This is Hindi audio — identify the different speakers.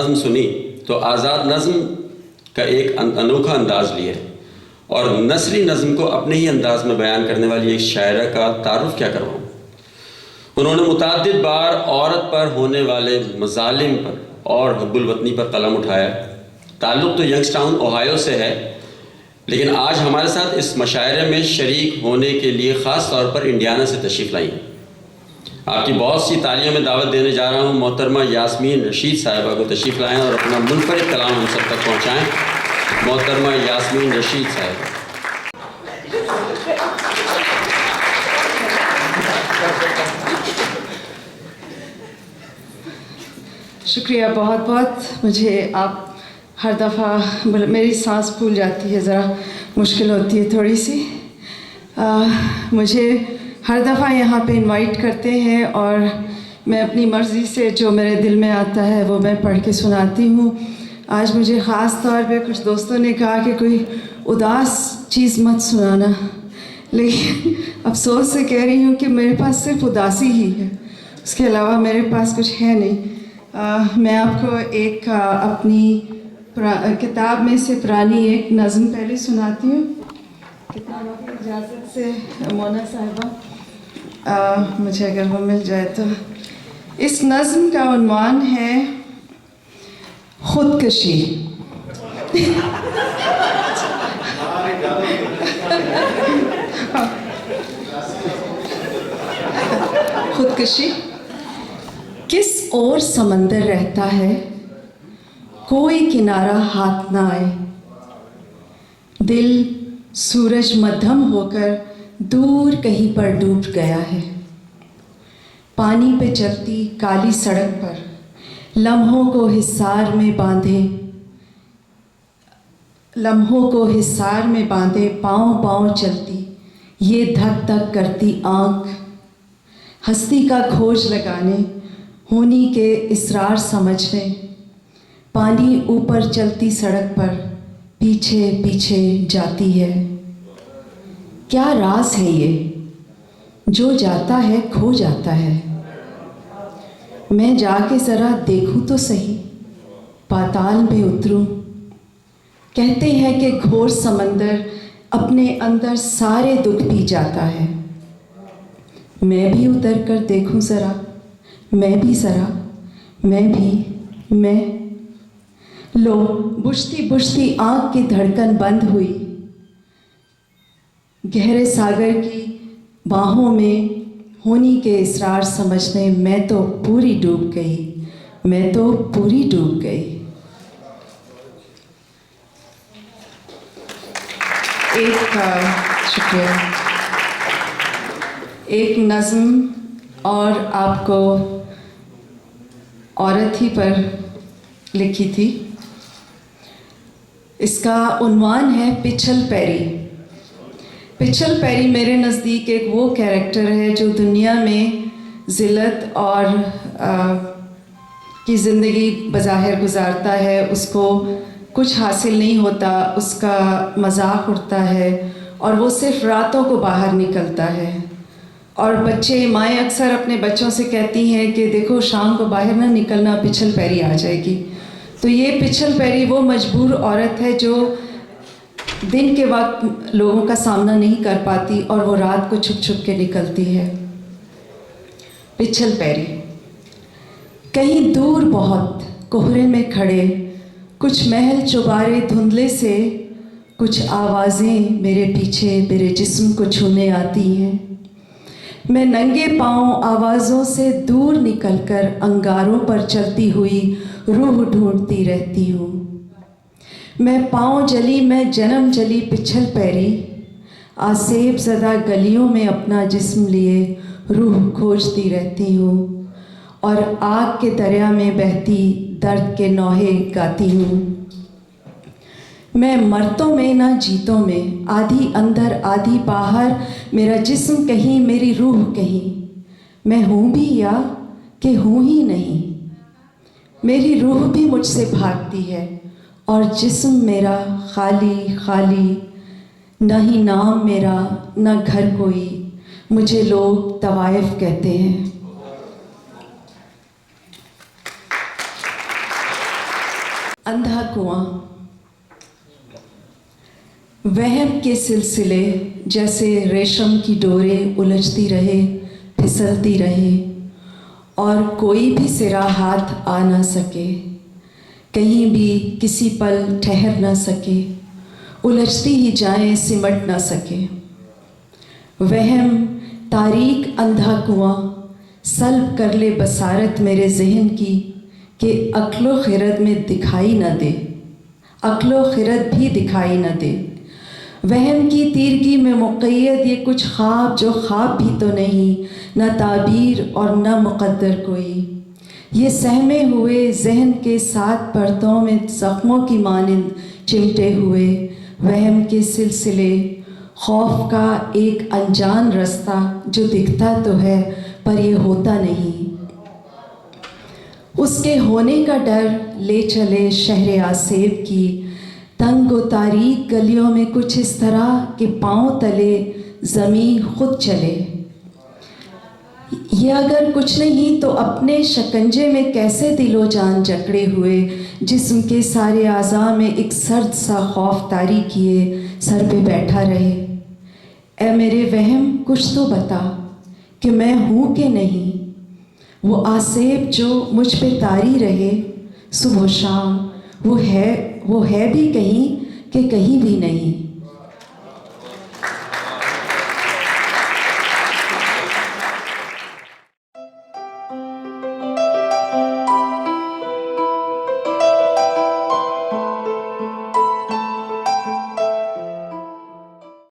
Speaker 1: नज़्म सुनी तो आज़ाद नज़्म का एक अनोखा अंदाज़ लिया और नसरी नज़्म को अपने ही अंदाज में बयान करने वाली एक शायरा का तारुफ क्या करवाऊँ। उन्होंने मुतअद्दिद बार औरत पर होने वाले मज़ालिम पर और हुब्बुल वतनी पर कलम उठाया। ताल्लुक़ तो यंगस्टाउन ओहायो से है, लेकिन आज हमारे साथ इस मशायरे में शरीक होने के लिए ख़ास तौर पर इंडियाना से तशरीफ़ लाई। आपकी बहुत सी तालियों में दावत देने जा रहा हूँ। मोहतरमा यास्मीन रशीद साहिबा को तशरीफ़ लाएँ और अपना मुनफरिद कलाम हम सब तक पहुँचाएँ। मोहतरमा यास्मीन रशीद साहिबा।
Speaker 2: शुक्रिया बहुत बहुत। मुझे आप हर दफ़ा मेरी सांस फूल जाती है, ज़रा मुश्किल होती है थोड़ी सी। मुझे हर दफ़ा यहाँ पे इनवाइट करते हैं और मैं अपनी मर्ज़ी से जो मेरे दिल में आता है वो मैं पढ़ के सुनाती हूँ। आज मुझे ख़ास तौर पे कुछ दोस्तों ने कहा कि कोई उदास चीज़ मत सुनाना, लेकिन अफसोस से कह रही हूँ कि मेरे पास सिर्फ उदासी ही है, उसके अलावा मेरे पास कुछ है नहीं। मैं आपको एक अपनी किताब में से पुरानी एक नज़्म पहले सुनाती हूँ। किताब की इजाज़त से मोना साहिबा, मुझे अगर वो मिल जाए तो। इस नज़्म का उन्वान है खुदकशी। खुदकशी। किस ओर समंदर रहता है, कोई किनारा हाथ ना आए। दिल सूरज मध्यम होकर दूर कहीं पर डूब गया है। पानी पे चलती काली सड़क पर लम्हों को हिसार में बांधे पाँव चलती ये धक धक करती आँख। हस्ती का खोज लगाने, होनी के इसरार समझने, पानी ऊपर चलती सड़क पर पीछे पीछे जाती है। क्या राज है ये, जो जाता है खो जाता है। मैं जाके ज़रा देखूं तो सही, पाताल में उतरूं। कहते हैं कि घोर समंदर अपने अंदर सारे दुख पी जाता है। मैं भी उतर कर देखूं ज़रा, मैं लो बुझती बुझती आँख की धड़कन बंद हुई। गहरे सागर की बाहों में होनी के इसरार समझने मैं तो पूरी डूब गई। शुक्रिया। एक नज़्म और आपको औरत ही पर लिखी थी। इसका उन्वान है पिछल पैरी। पिछल पैरी मेरे नज़दीक एक वो कैरेक्टर है जो दुनिया में ज़िल्लत और की ज़िंदगी बज़ाहिर गुजारता है। उसको कुछ हासिल नहीं होता, उसका मजाक उड़ता है और वो सिर्फ रातों को बाहर निकलता है। और माएँ अक्सर अपने बच्चों से कहती हैं कि देखो शाम को बाहर ना निकलना, पिछल पैरी आ जाएगी। तो ये पिछल पैरी वो मजबूर औरत है जो दिन के वक्त लोगों का सामना नहीं कर पाती और वो रात को छुप छुप के निकलती है। पिछल पैरी। कहीं दूर बहुत कोहरे में खड़े कुछ महल चुबारे धुंधले से, कुछ आवाज़ें मेरे पीछे मेरे जिस्म को छूने आती हैं। मैं नंगे पाँव आवाज़ों से दूर निकलकर अंगारों पर चलती हुई रूह ढूंढती रहती हूँ। मैं पाँव जली, मैं जन्म जली पिछल पैरी, आसेब ज़दा गलियों में अपना जिस्म लिए रूह खोजती रहती हूँ और आग के दरिया में बहती दर्द के नौहे गाती हूँ। मैं मर्तों में ना जीतों में, आधी अंदर आधी बाहर, मेरा जिस्म कहीं मेरी रूह कहीं। मैं हूँ भी या कि हूँ ही नहीं। मेरी रूह भी मुझसे भागती है और जिस्म मेरा खाली खाली, न ही नाम मेरा न घर कोई। मुझे लोग तवाइफ कहते हैं। अंधा कुआं। वहम के सिलसिले जैसे रेशम की डोरें उलझती रहे, फिसलती रहे और कोई भी सिरा हाथ आ ना सके, कहीं भी किसी पल ठहर ना सके, उलझती ही जाए सिमट ना सके। वहम तारीक अंधा कुआं सल्ब कर ले बसारत मेरे जहन की कि अक्लो खिरत में दिखाई न दे, अक्लो खिरत भी दिखाई न दे। वहम की तीरगी में मुक़य्यद ये कुछ ख्वाब जो ख्वाब भी तो नहीं, न ताबीर और न मुक़द्दर कोई। ये सहमे हुए जहन के साथ पर्दों में ज़ख्मों की मानिंद चिमटे हुए। वहम के सिलसिले खौफ का एक अनजान रास्ता जो दिखता तो है पर ये होता नहीं। उसके होने का डर ले चले शहर आसेब की तंग व तारीक गलियों में कुछ इस तरह के पाँव तले ज़मीन खुद चले। ये अगर कुछ नहीं तो अपने शकंजे में कैसे दिलो जान जकड़े हुए, जिस्म के सारे आज़ा में एक सर्द सा खौफ तारी किए सर पे बैठा रहे। ए मेरे वहम कुछ तो बता कि मैं हूँ कि नहीं, वो आसेब जो मुझ पे तारी रहे सुबह शाम, वो है भी कहीं कि कहीं भी नहीं।